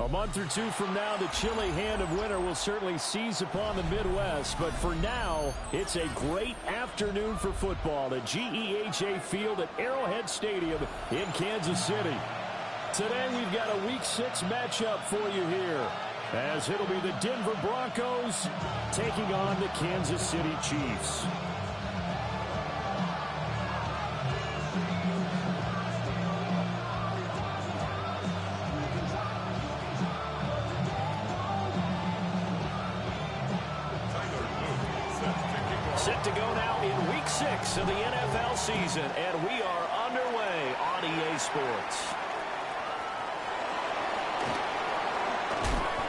A month or two from now, the chilly hand of winter will certainly seize upon the Midwest. But for now, it's a great afternoon for football at GEHA Field at Arrowhead Stadium in Kansas City. Today, we've got a Week 6 matchup for you here, as it'll be the Denver Broncos taking on the Kansas City Chiefs. Set to go now in Week 6 of the NFL season, and we are underway on EA Sports.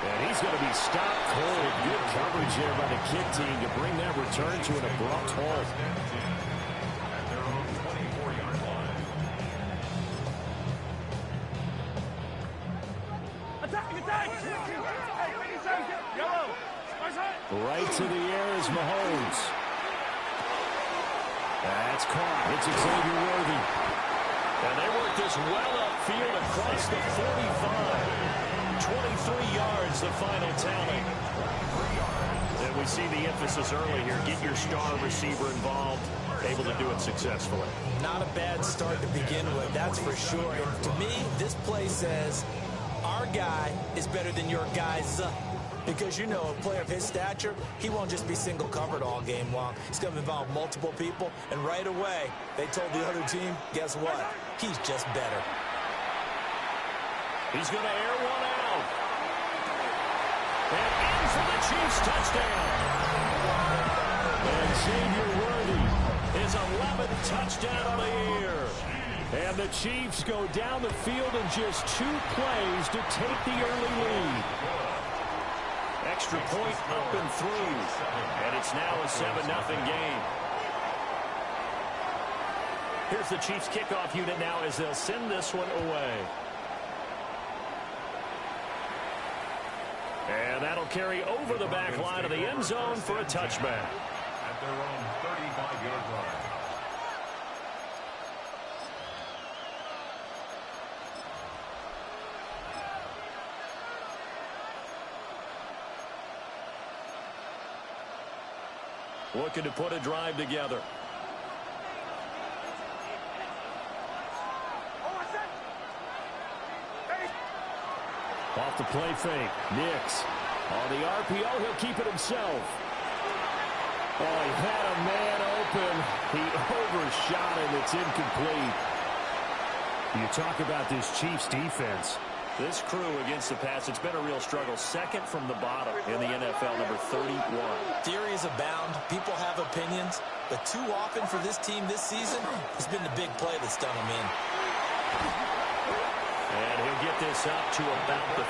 And he's going to be stopped cold. Good coverage there by the kick team to bring that return to an abrupt halt. Right to the air is Mahomes. That's caught. It's Xavier Worthy. And they work this well upfield across the 45. 23 yards, the final tally. And we see the emphasis early here. Get your star receiver involved. Able to do it successfully. Not a bad start to begin with, that's for sure. And to me, this play says our guy is better than your guy's. Because, you know, a player of his stature, he won't just be single covered all game long. He's going to involve multiple people. And right away, they told the other team, guess what? He's just better. He's going to air one out. And in for the Chiefs touchdown. And Xavier Worthy, his 11th touchdown on the year. And the Chiefs go down the field in just 2 plays to take the early lead. Extra point up and through. And it's now a 7-0 game. Here's the Chiefs kickoff unit now as they'll send this one away. And that'll carry over the back line of the end zone for a touchback. At their own 35-yard line. Looking to put a drive together. Off the play fake. Nix. On the RPO, he'll keep it himself. Oh, he had a man open. He overshot it. It's incomplete. You talk about this Chiefs defense. This crew against the pass, it's been a real struggle. Second from the bottom in the NFL, number 31. Theories abound. People have opinions. But too often for this team this season, it's been the big play that's done them in. And he'll get this up to about the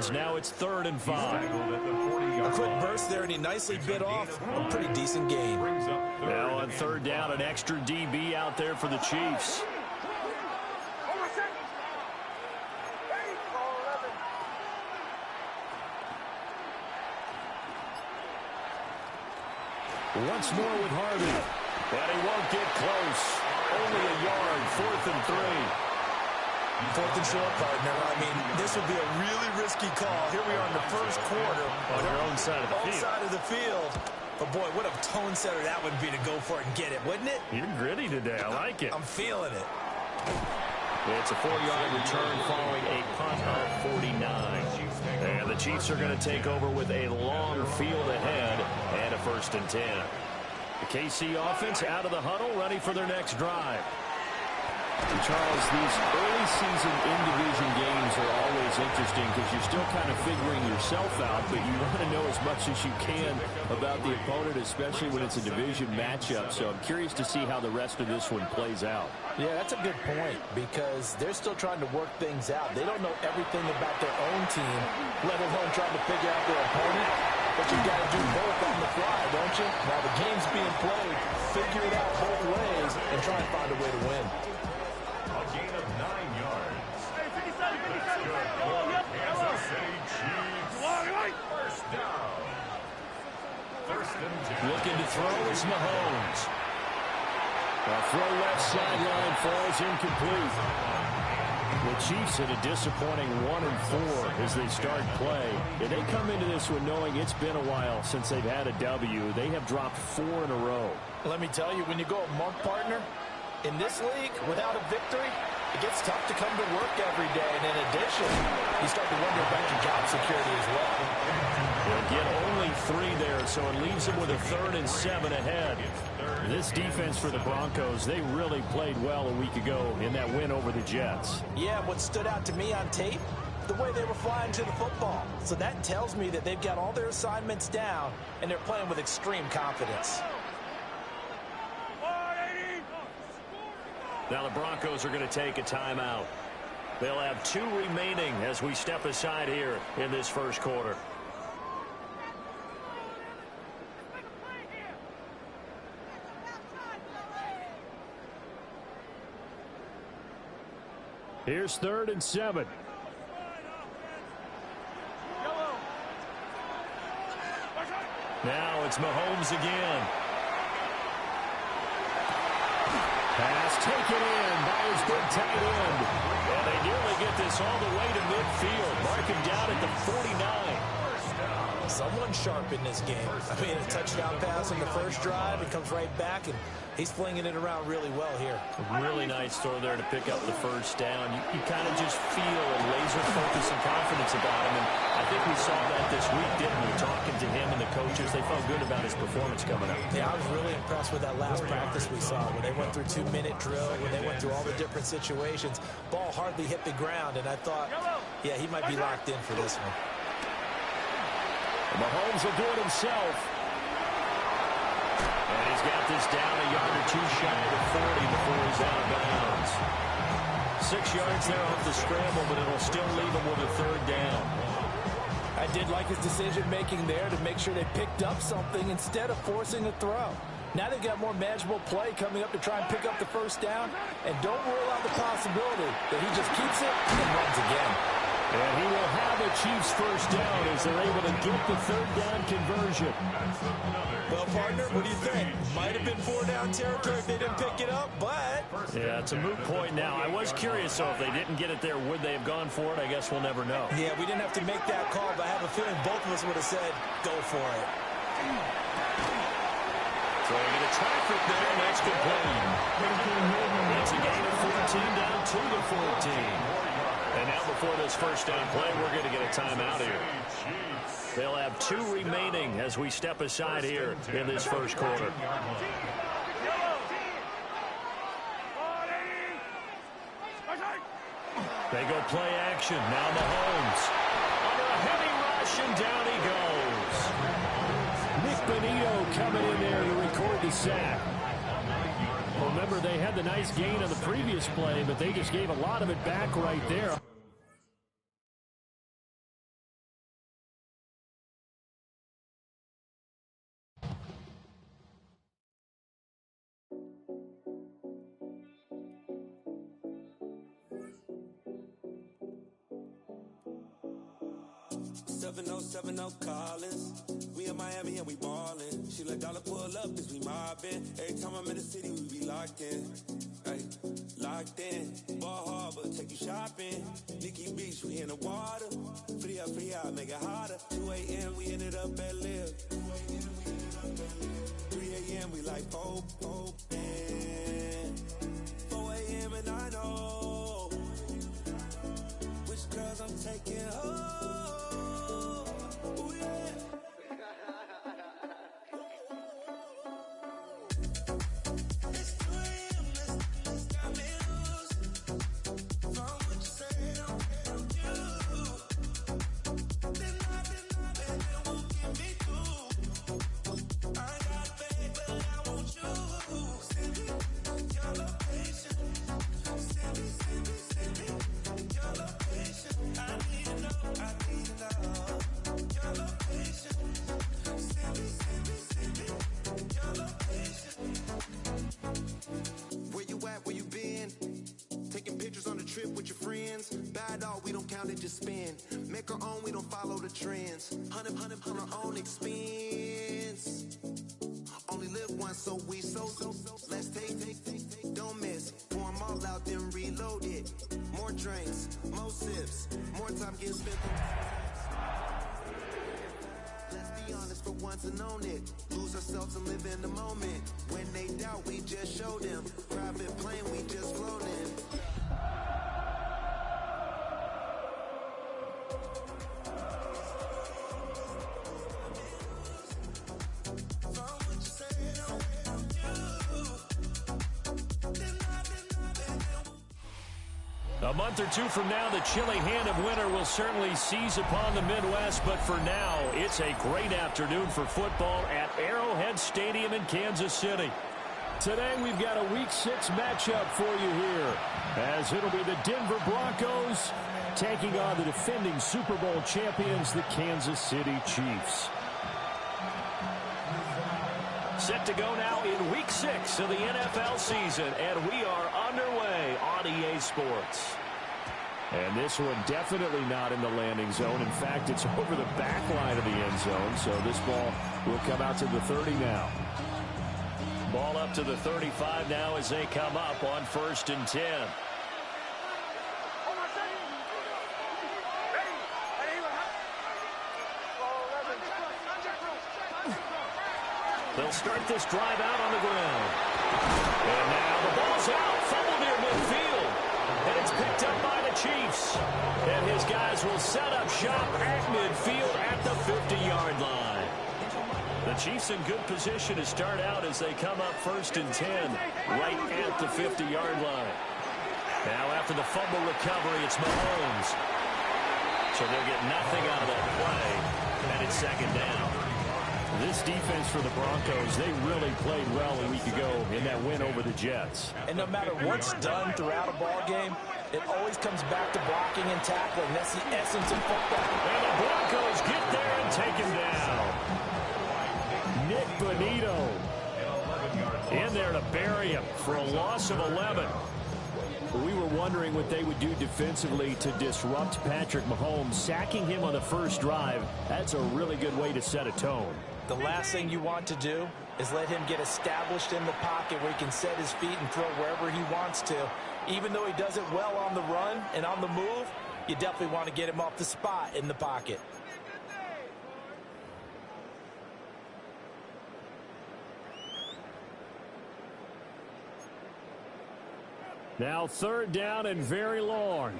yards. Now it's 3rd and 5. A quick burst there, and he nicely bit off a pretty decent gain. Now on 3rd down, an extra DB out there for the Chiefs. Once more with Harvey. And he won't get close. Only a yard, 4th and 3. 4th and short, partner. I mean, this would be a really risky call. Here we are in the first quarter. On your own side of the field. Side of the field. But, boy, what a tone setter that would be to go for it and get it, wouldn't it? You're gritty today. I like it. I'm feeling it. It's a 4-yard return following a punt of 49. And the Chiefs are going to take over with a long field ahead and a 1st and 10. The KC offense out of the huddle, ready for their next drive. Charles, these early season in-division games are always interesting because you're still kind of figuring yourself out, but you want to know as much as you can about the opponent, especially when it's a division matchup. So I'm curious to see how the rest of this one plays out. Yeah, that's a good point because they're still trying to work things out. They don't know everything about their own team, let alone trying to figure out their opponent. But you've got to do both on the fly, don't you? Now the game's being played, figure it out both ways, and try and find a way to win. A gain of 9 yards. Kansas City Chiefs. 1st down. 1st and 10. Looking to throw is Mahomes. A throw left sideline falls incomplete. The Chiefs in a disappointing 1-4 as they start play. And they come into this one knowing it's been a while since they've had a W. They have dropped 4 in a row. Let me tell you, when you go a month, partner, in this league, without a victory, it gets tough to come to work every day. And in addition, you start to wonder about your job security as well. They'll get only 3 there, so it leaves them with a 3rd and 7 ahead. This defense for the Broncos, they really played well a week ago in that win over the Jets. Yeah, what stood out to me on tape, the way they were flying to the football. So that tells me that they've got all their assignments down, and they're playing with extreme confidence. Now the Broncos are going to take a timeout. They'll have 2 remaining as we step aside here in this first quarter. Here's 3rd and 7. Now it's Mahomes again. Pass taken in by his big tight end. And they nearly get this all the way to midfield. Mark him down at the 49. Someone sharp in this game. I mean, a touchdown pass in the first drive. It comes right back, and he's flinging it around really well here. A really nice throw there to pick up the 1st down. You kind of just feel a laser focus and confidence about him. And I think we saw that this week, didn't we? Talking to him and the coaches, they felt good about his performance coming up. Yeah, I was really impressed with that last practice we saw when they went through 2-minute drill, when they went through all the different situations. Ball hardly hit the ground, and I thought, yeah, he might be locked in for this one. Mahomes will do it himself. And he's got this down a yard or 2 shy of the 40 before he's out of bounds. 6 yards there off the scramble, but it'll still leave him with a 3rd down. I did like his decision-making there to make sure they picked up something instead of forcing a throw. Now they've got more manageable play coming up to try and pick up the 1st down. And don't rule out the possibility that he just keeps it and runs again. And he will have a Chiefs 1st down as they're able to get the 3rd down conversion. Well, partner, what do you think? Might have been 4-down territory if they didn't pick it up, but... Yeah, it's a moot point now. I was curious, though, if they didn't get it there, would they have gone for it? I guess we'll never know. Yeah, we didn't have to make that call, but I have a feeling both of us would have said, go for it. Throwing it a traffic there, and that's complete. It's a gain of 14 down to the 14. And now before this 1st down play, we're going to get a timeout here. They'll have 2 remaining as we step aside here in this first quarter. They go play action. Now Mahomes. Under a heavy rush, and down he goes. Nick Benito coming in there to record the sack. Remember, they had the nice gain on the previous play, but they just gave a lot of it back right there. 7070 Collins. We in Miami and we ballin'. She let dollar pull up as we mobbin'. Every time I'm in the city, we be locked in. Ay, locked in. Ball Harbor, take you shopping. Nikki Beach, we in the water. Free out, make it hotter. 2 a.m., we ended up at Live. 3 a.m., we like Pope. 4 a.m. and I know which girls I'm taking home. Ooh, yeah. It's 2 a.m., let's got me loose. From what you say, don't you. Then won't get me through. I got faith, but I want you. Send me your location. Send me your location. I need to know. Your location. Send me your location. Where you at, where you been? Taking pictures on the trip with your friends. Bad dog, we don't count it, just spend. Make our own, we don't follow the trends. Hundred on our own expense. Only live once, so we so. Let's take, don't miss. Pour 'em all out, then reload it. More drinks, more sips, more time getting spent on. Let's be honest for once and own it. Lose ourselves and live in the moment. When they doubt, we just show them. Private plane, we just flown in. A month or two from now, the chilly hand of winter will certainly seize upon the Midwest, but for now, it's a great afternoon for football at Arrowhead Stadium in Kansas City. Today, we've got a Week 6 matchup for you here, as it'll be the Denver Broncos taking on the defending Super Bowl champions, the Kansas City Chiefs. Set to go now in Week 6 of the NFL season, and we are underway on EA Sports. And this one definitely not in the landing zone. In fact, it's over the back line of the end zone, so this ball will come out to the 30 now. Ball up to the 35 now as they come up on 1st and 10. They'll start this drive out on the ground. And now the ball's out, fumbled near midfield. And it's picked up by the Chiefs. And his guys will set up shop at midfield at the 50-yard line. The Chiefs in good position to start out as they come up 1st and 10 right at the 50-yard line. Now after the fumble recovery, it's Mahomes. So they'll get nothing out of that play. And it's 2nd down. This defense for the Broncos, they really played well a week ago in that win over the Jets. And no matter what's done throughout a ball game, it always comes back to blocking and tackling. That's the essence of football. And the Broncos get there and take him down. Nick Bonito in there to bury him for a loss of 11. We were wondering what they would do defensively to disrupt Patrick Mahomes. Sacking him on the first drive, that's a really good way to set a tone. The last thing you want to do is let him get established in the pocket where he can set his feet and throw wherever he wants to. Even though he does it well on the run and on the move, you definitely want to get him off the spot in the pocket. Now 3rd down and very long.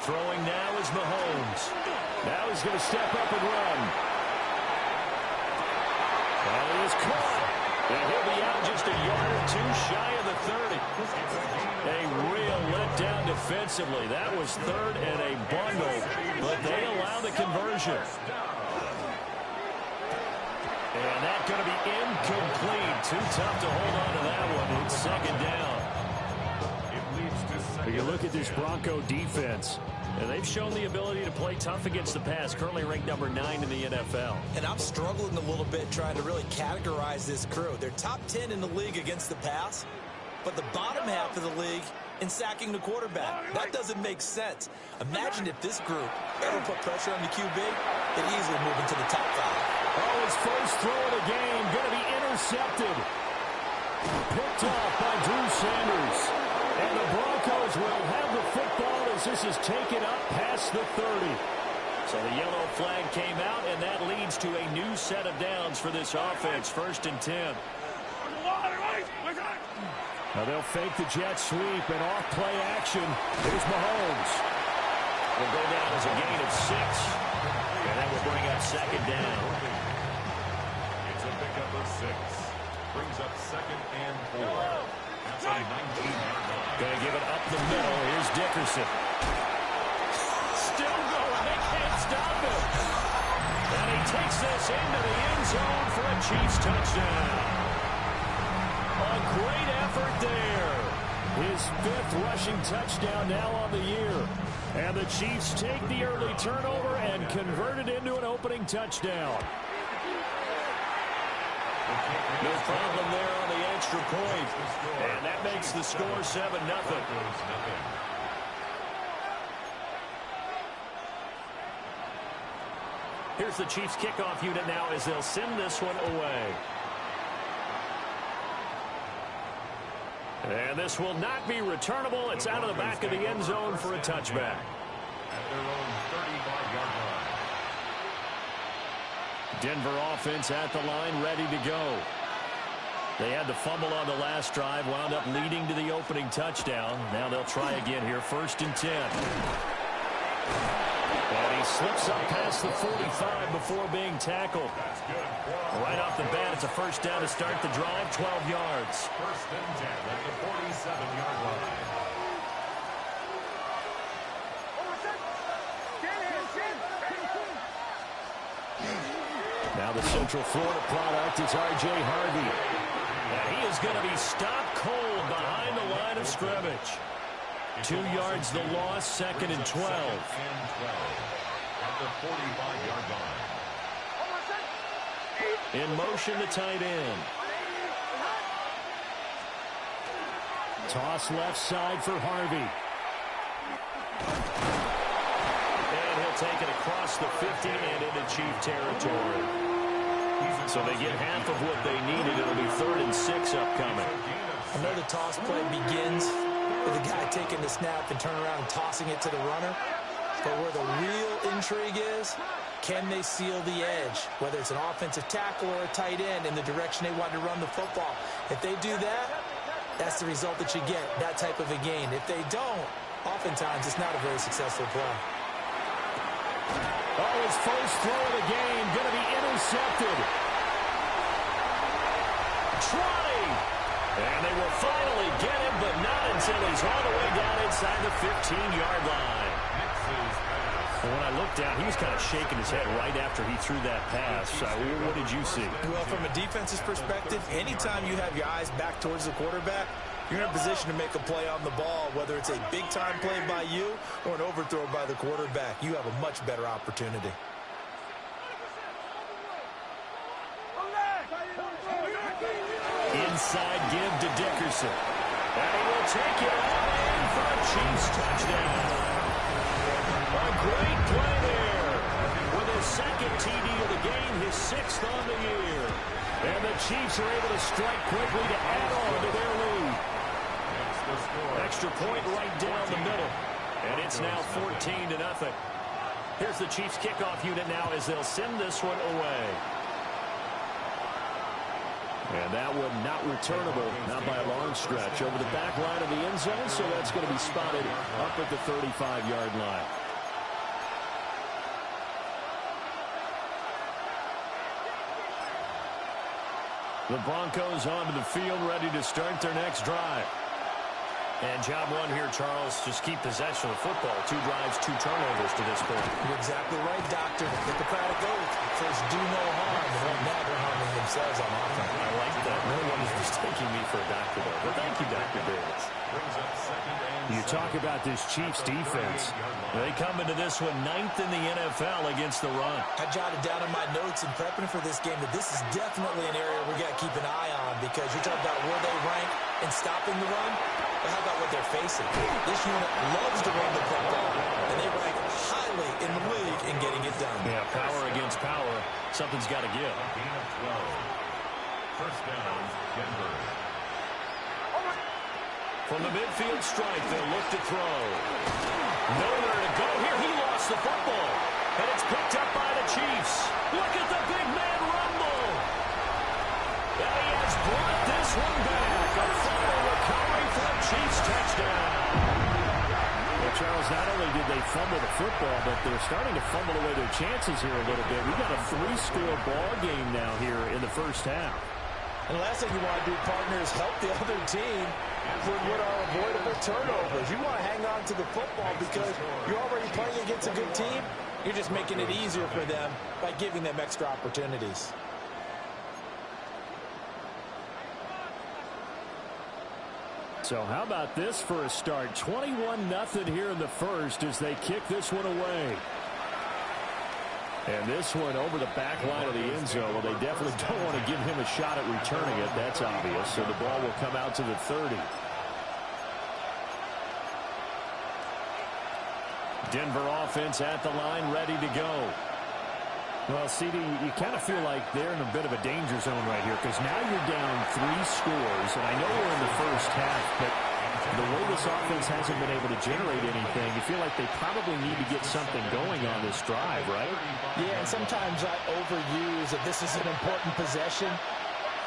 Throwing now is Mahomes. Now he's going to step up and run. And he is caught. And he'll be out just a yard or two shy of the 30. A real letdown defensively. That was 3rd and a bundle, but they allow the conversion. And that's going to be incomplete. Too tough to hold on to that one. It's 2nd down. You look at this Bronco defense, and they've shown the ability to play tough against the pass, currently ranked number 9 in the NFL. And I'm struggling a little bit trying to really categorize this crew. They're top 10 in the league against the pass, but the bottom half of the league in sacking the quarterback. That doesn't make sense. Imagine if this group ever put pressure on the QB, they'd easily move into the top 5. Oh, his first throw of the game going to be intercepted. Picked off by Drew Sanders. And the Broncos will have the football as this is taken up past the 30. So the yellow flag came out, and that leads to a new set of downs for this offense. 1st and 10. Now they'll fake the jet sweep and off play action. Here's Mahomes. Will go down as a gain of 6. And that will bring up 2nd down. It's a pickup of 6. Brings up 2nd and 4. That's a 19-yard line. Going to give it up the middle. Here's Dickerson. Still going. They can't stop him. And he takes this into the end zone for a Chiefs touchdown. A great effort there. His 5th rushing touchdown now on the year. And the Chiefs take the early turnover and convert it into an opening touchdown. No problem there on the extra point. And that makes the score 7-0. Here's the Chiefs kickoff unit now as they'll send this one away. And this will not be returnable. It's out of the back of the end zone for a touchback. At their own 35-yard line. Denver offense at the line, ready to go. They had the fumble on the last drive, wound up leading to the opening touchdown. Now they'll try again here, 1st and 10. And he slips up past the 45 before being tackled. Right off the bat, it's a 1st down to start the drive, 12 yards. 1st and 10 at the 47-yard line. Now the Central Florida product is R.J. Harvey. And he is going to be stopped cold behind the line of scrimmage. 2 yards the loss, 2nd and 12. At the 45-yard line. In motion, the tight end. Toss left side for Harvey. And he'll take it across the 50 and into Chief territory. So they get half of what they needed. It'll be 3rd and 6 upcoming. I know the toss play begins with the guy taking the snap and turning around and tossing it to the runner. But where the real intrigue is, can they seal the edge, whether it's an offensive tackle or a tight end, in the direction they want to run the football? If they do that, that's the result that you get, that type of a gain. If they don't, oftentimes it's not a very successful play. Oh, his first throw of the game going to be intercepted. Trying. And they will finally get him, but not until he's all the way down inside the 15-yard line. And when I looked down, he was kind of shaking his head right after he threw that pass. What did you see? Well, from a defense's perspective, anytime you have your eyes back towards the quarterback, you're in a position to make a play on the ball, whether it's a big-time play by you or an overthrow by the quarterback. You have a much better opportunity. Inside give to Dickerson. And he will take it all in for a Chiefs touchdown. A great play there. With his 2nd TD of the game, his 6th on the year. And the Chiefs are able to strike quickly to add on to their lead. Extra point right down the middle. And it's now 14-0. Here's the Chiefs kickoff unit now as they'll send this one away. And that one not returnable, not by a long stretch. Over the back line of the end zone, so that's going to be spotted up at the 35-yard line. The Broncos onto the field, ready to start their next drive. And job one here, Charles, just keep possession of the football. 2 drives, 2 turnovers to this point. You're exactly right, Doctor. Hippocratic oath. First, do no harm, and don't never harming themselves on offense. I like that. No one is mistaking me for a doctor, though. But thank you, Dr. Davis. Brings up 2nd and You talk about this Chiefs defense. They come into this one 9th in the NFL against the run. I jotted down in my notes in prepping for this game that this is definitely an area we got to keep an eye on, because you're talking about where they rank in stopping the run, but how about what they're facing? This unit loves to run the football, and they rank highly in the league in getting it done. Yeah, power against power. Something's got to give. Gain of 12. First down, Denver. From the midfield strike, they'll look to throw. Nowhere to go here. He lost the football. And it's picked up by the Chiefs. Look at the big man rumble. And he has brought this one back. A fumble recovery for a Chiefs touchdown. Well, Charles, not only did they fumble the football, but they're starting to fumble away their chances here a little bit. We've got a 3-score ball game now here in the first half. And the last thing you want to do, partner, is help the other team with what are avoidable turnovers. You want to hang on to the football because you're already playing against a good team. You're just making it easier for them by giving them extra opportunities. So how about this for a start? 21-0 here in the first as they kick this one away. And this one over the back line of the end zone. Well, they definitely don't want to give him a shot at returning it. That's obvious. So the ball will come out to the 30. Denver offense at the line, ready to go. Well, CD, you kind of feel like they're in a bit of a danger zone right here, because now you're down 3 scores. And I know we're in the first half, but the way this offense hasn't been able to generate anything, you feel like they probably need to get something going on this drive, right? Yeah, and sometimes I overuse that this is an important possession,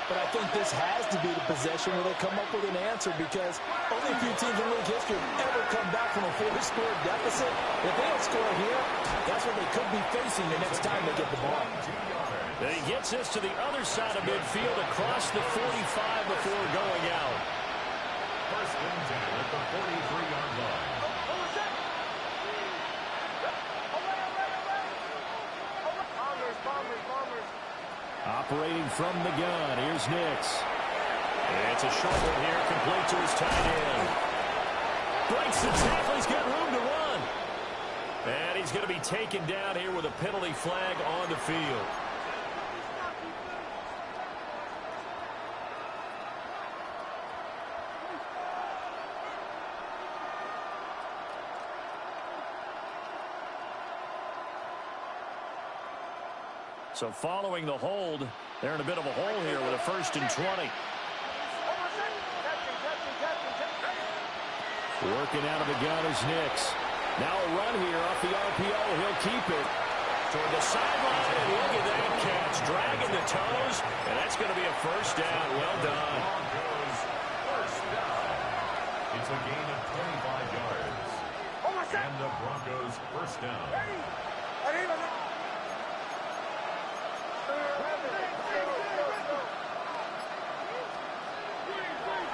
but I think this has to be the possession where they come up with an answer, because only a few teams in league history have ever come back from a 4-score deficit. If they don't score here, that's what they could be facing the next time they get the ball. And he gets this to the other side of midfield across the 45 before going out. First and 10 at the 43-yard line. Operating from the gun, here's Nix. It's a short one here, complete to his tight end. Breaks the tackle, he's got room to run. And he's going to be taken down here with a penalty flag on the field. So following the hold, they're in a bit of a hole here with a 1st and 20. Working out of the gun is Nix. Now a run here off the RPO. He'll keep it toward the sideline. And look at that catch. Dragging the toes. And that's going to be a first down. Well done. First down. It's a gain of 25 yards. And the Broncos first down.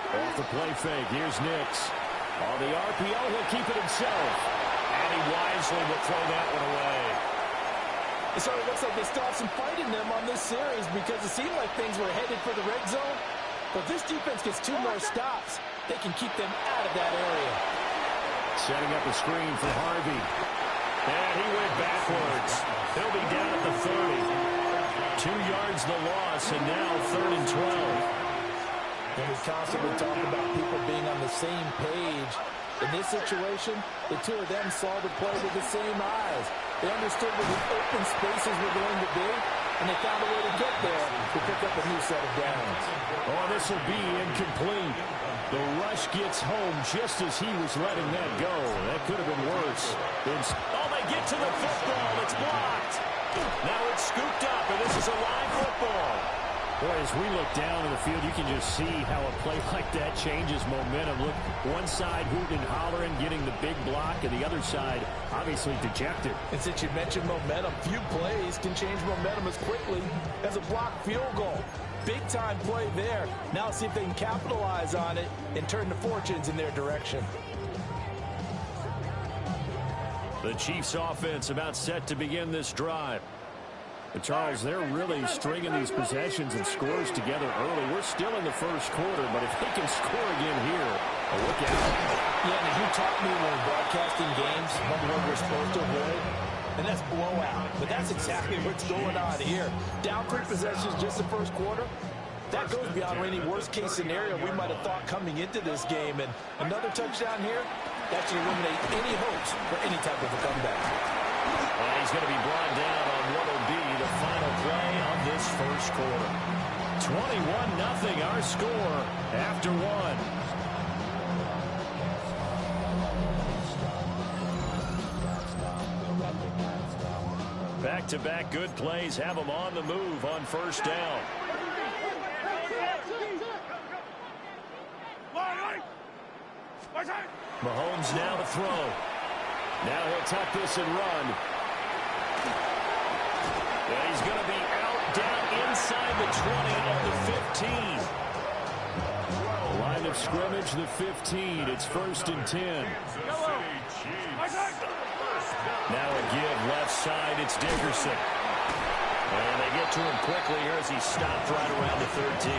Off the play fake, here's Nix. On the RPO, he'll keep it himself. And he wisely will throw that one away. So it looks like they still have some fight in them on this series, because it seemed like things were headed for the red zone. But this defense gets 2 more stops. They can keep them out of that area. Setting up a screen for Harvey. And he went backwards. He'll be down at the 30. 2 yards the loss, and now 3rd and 12. And we constantly talk about people being on the same page. In this situation, the 2 of them saw the play with the same eyes. They understood where the open spaces were going to be, and they found a way to get there to pick up a new set of downs. Oh, this will be incomplete. The rush gets home just as he was letting that go. That could have been worse. Oh, they get to the football. It's blocked. Now it's scooped up, and this is a live football. Boy, as we look down in the field, you can just see how a play like that changes momentum. Look, one side hooting and hollering, getting the big block, and the other side obviously dejected. And since you mentioned momentum, few plays can change momentum as quickly as a blocked field goal. Big-time play there. Now see if they can capitalize on it and turn the fortunes in their direction. The Chiefs offense about set to begin this drive. But Charles, they're really stringing these possessions and scores together early. We're still in the first quarter, but if they can score again here, look out. Yeah, and you talk supposed to avoid, and that's blowout. But that's exactly what's going on here. Down 3 possessions just the first quarter. That goes beyond any worst-case scenario we might have thought coming into this game. And another touchdown here, that should eliminate any hopes for any type of a comeback. And he's going to be brought down on what will be the final play of this first quarter. 21-0 our score after 1. Back-to-back good plays have them on the move on first down. Mahomes now to throw. Now he'll tuck this and run. And he's going to be out down inside the 20 of the 15. Line of scrimmage, the 15. It's 1st and 10. Now a give left side. It's Dickerson. And they get to him quickly here as he stopped right around the 13.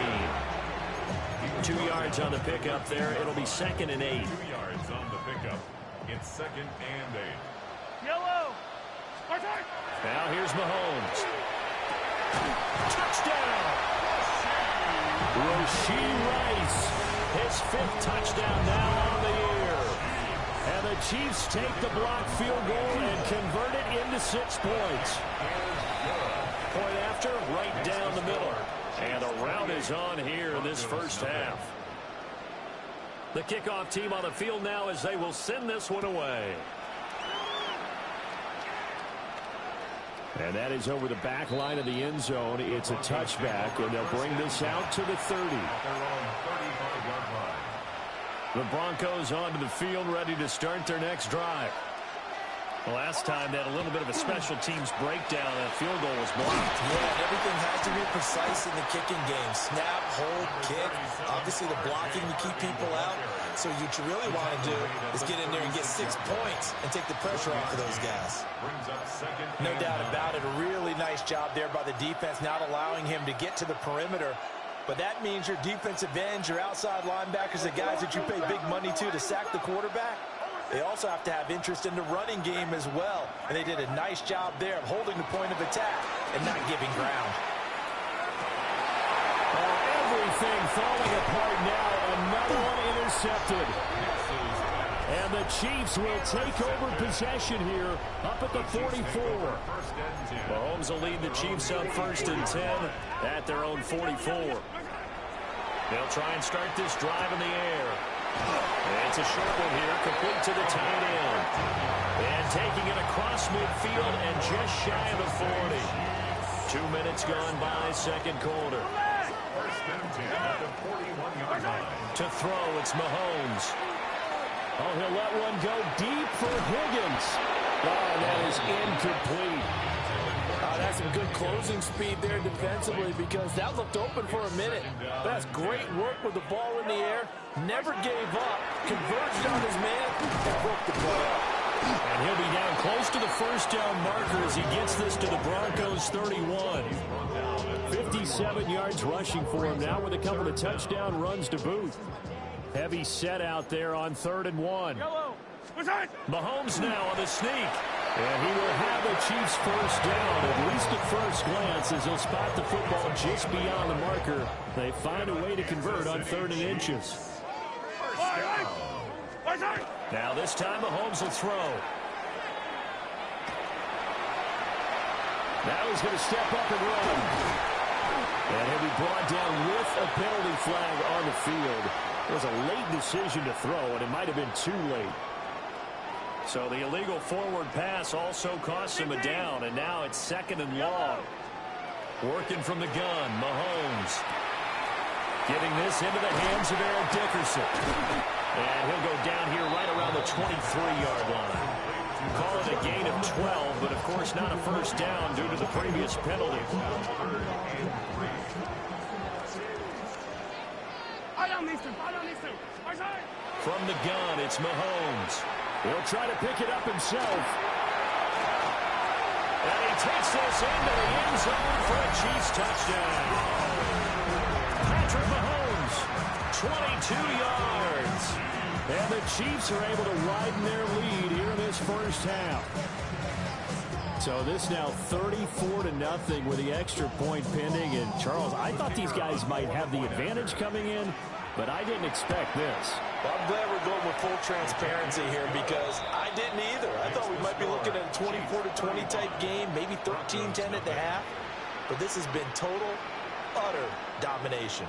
2 yards on the pickup there. It'll be 2nd and 8. 2 yards on the pickup. It's 2nd and 8. Yellow. Now here's Mahomes. Touchdown. Rashee Rice. His 5th touchdown now on the year. And the Chiefs take the blocked field goal and convert it into 6 points. Point after, right down the middle. And a rout is on here in this first half. The kickoff team on the field now as they will send this one away. And that is over the back line of the end zone. It's a touchback, and they'll bring this out to the 30. The Broncos onto the field, ready to start their next drive. Last time they had a little bit of a special teams breakdown. That field goal was blocked. Yeah, everything has to be precise in the kicking game. Snap, hold, kick. Obviously the blocking to keep people out. So what you really want to do is get in there and get 6 points and take the pressure off of those guys. No doubt about it. A really nice job there by the defense, not allowing him to get to the perimeter. But that means your defensive ends, your outside linebackers, the guys that you pay big money to sack the quarterback, they also have to have interest in the running game as well. And they did a nice job there of holding the point of attack and not giving ground. Everything falling apart now. Another one intercepted. And the Chiefs will take over possession here up at the 44. Mahomes will lead the Chiefs up 1st and 10 at their own 44. They'll try and start this drive in the air. It's a short one here, complete to the tight end. And taking it across midfield and just shy of the 40. 2 minutes gone by, second quarter. To throw, it's Mahomes. Oh, he'll let one go deep for Higgins. Oh, that is incomplete. That's some good closing speed there defensively because that looked open for a minute. That's great work with the ball in the air. Never gave up. Converged on his man and broke the play up. And he'll be down close to the first down marker as he gets this to the Broncos 31. 57 yards rushing for him now with a couple of touchdown runs to boot. Heavy set out there on 3rd and 1. Mahomes now on the sneak. And he will have the Chiefs first down, at least at first glance, as he'll spot the football just beyond the marker. They find a way to convert on 3rd and inches. Now this time Mahomes will throw. Now he's going to step up and run. And he'll be brought down with a penalty flag on the field. It was a late decision to throw, and it might have been too late. So the illegal forward pass also costs him a down, and now it's 2nd and long. Working from the gun, Mahomes. Getting this into the hands of Eric Dickerson. And he'll go down here right around the 23-yard line. Call it a gain of 12, but of course not a first down due to the previous penalty. From the gun, it's Mahomes. He'll try to pick it up himself. And he takes this into the end zone for a Chiefs touchdown. Patrick Mahomes, 22 yards. And the Chiefs are able to widen their lead here in this first half. So this now 34-0 with the extra point pending. And Charles, I thought these guys might have the advantage coming in, but I didn't expect this. Well, I'm glad we're going with full transparency here because I didn't either. I thought we might be looking at a 24-20 type game, maybe 13-10 at the half. But this has been total, utter domination.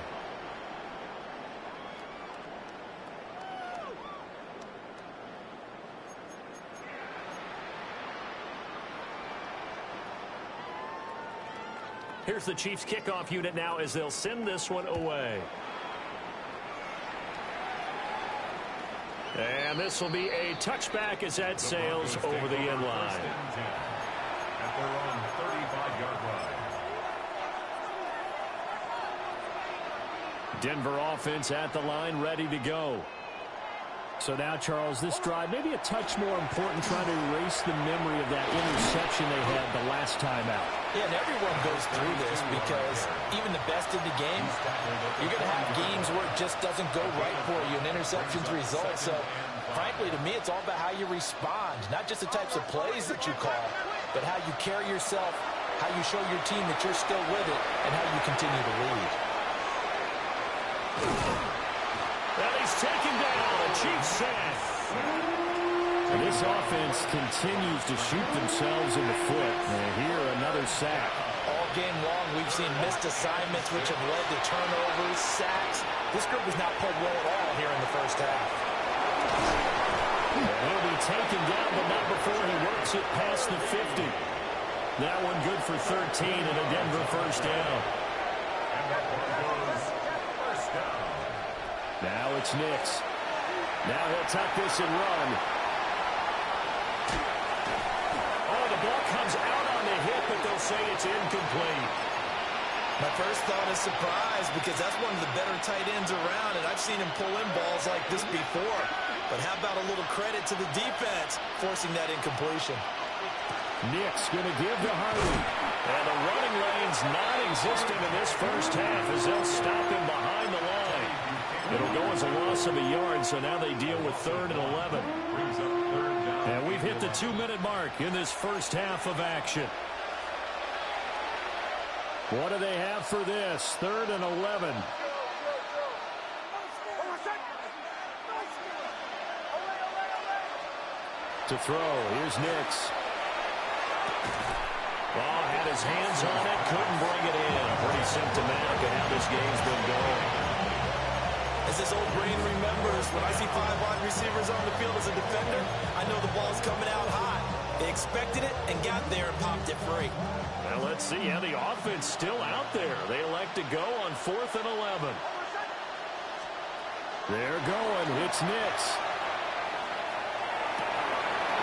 Here's the Chiefs kickoff unit now as they'll send this one away. And this will be a touchback as that sails over the end line. At their own 35-yard line. Denver offense at the line, ready to go. So now, Charles, this drive maybe a touch more important, trying to erase the memory of that interception they had the last time out. Yeah, and everyone goes through this because even the best in the game, you're going to have games where it just doesn't go right for you, and interceptions result. So, frankly, to me, it's all about how you respond, not just the types of plays that you call, but how you carry yourself, how you show your team that you're still with it, and how you continue to lead. And he's taken down. A Chiefs sack. And this offense continues to shoot themselves in the foot. And here, another sack. All game long, we've seen missed assignments, which have led to turnovers, sacks. This group has not played well at all here in the first half. And he'll be taken down, but not before he works it past the 50. That one good for 13 and a Denver first down. And that Broncos first down. Now it's Nix. Now he'll tuck this and run. Oh, the ball comes out on the hit, but they'll say it's incomplete. My first thought is surprise because that's one of the better tight ends around, and I've seen him pull in balls like this before. But how about a little credit to the defense forcing that incompletion? Nix going to give to Harvey. And the running lane's non-existent in this first half as they'll stop him behind the line. It'll go as a loss of a yard, so now they deal with 3rd and 11. And we've hit the 2-minute mark in this first half of action. What do they have for this? 3rd and 11. To throw, here's Nix. Ball had his hands on it, couldn't bring it in. Pretty symptomatic of how this game's been going. As this old brain remembers, when I see 5 wide receivers on the field as a defender, I know the ball's coming out hot. They expected it and got there and popped it free. Well, let's see how the offense still out there. They elect to go on 4th and 11. They're going. It's Nix.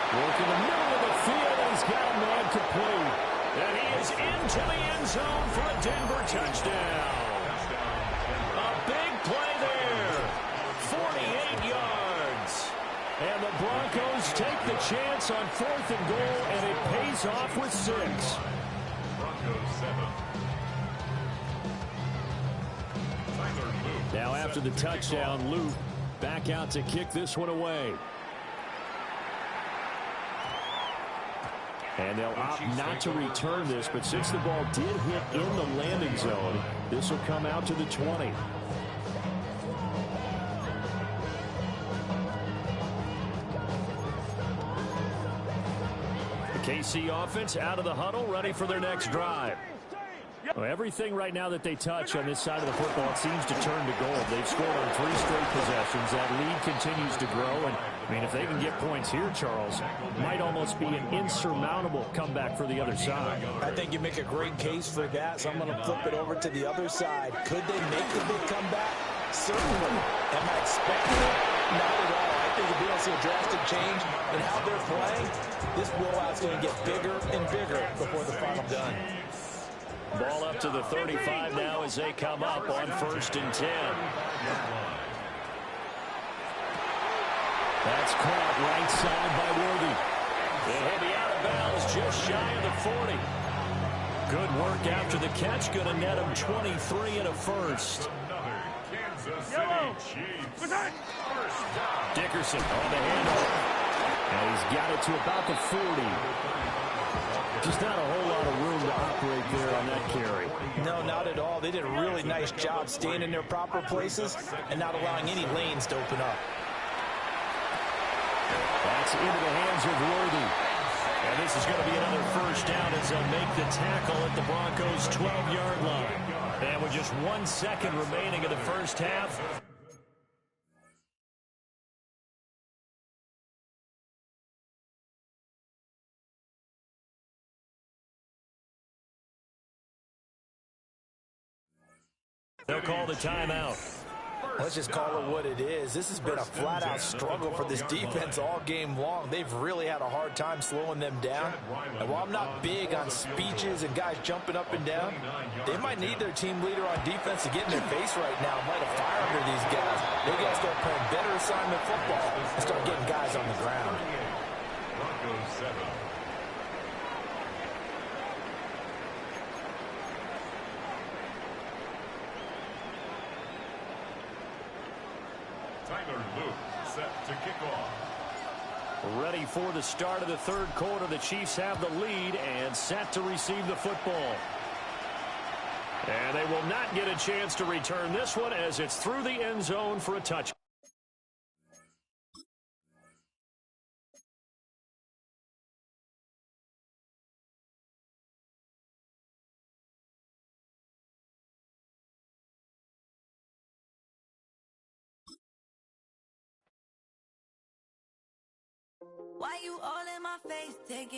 Working the middle of the field, and he's got a man complete. And he is into the end zone for a Denver touchdown. A big play there. 48 yards. And the Broncos take the chance on 4th and goal, and it pays off with 6. Broncos 7. Now after the touchdown, Luke back out to kick this one away. And they'll opt not to return this, but since the ball did hit in the landing zone, this will come out to the 20. The KC offense out of the huddle, ready for their next drive. Well, everything right now that they touch on this side of the football, it seems to turn to gold. They've scored on 3 straight possessions. That lead continues to grow. And, I mean, if they can get points here, Charles, might almost be an insurmountable comeback for the other side. I think you make a great case for that, so I'm going to flip it over to the other side. Could they make the big comeback? Certainly. Am I expecting it? Not at all. I think if we don't see a drastic change in how they're playing, this blowout's going to get bigger and bigger before the final done. Ball up to the 35 now as they come up on 1st and 10. That's caught right side by Worthy. And he'll be out of bounds just shy of the 40. Good work after the catch. Going to net him 23 and a first. Another Kansas City Chiefs. First down. Dickerson on the handoff. And he's got it to about the 40. Just not a whole lot of room to operate there on that carry. No, not at all. They did a really nice job staying in their proper places and not allowing any lanes to open up. That's into the hands of Worthy. And this is going to be another first down as they'll make the tackle at the Broncos' 12-yard line. And with just 1 second remaining in the first half, they'll call the timeout. Let's just call it what it is. This has been a flat-out struggle for this defense all game long. They've really had a hard time slowing them down. And while I'm not big on speeches and guys jumping up and down, they might need their team leader on defense to get in their face right now and light a fire under these guys. They got to start playing better assignment football and start getting guys on the ground. Broncos 7. Tyler Luke set to kick off. Ready for the start of the third quarter. The Chiefs have the lead and set to receive the football. And they will not get a chance to return this one as it's through the end zone for a touchdown. Why you all in my face taking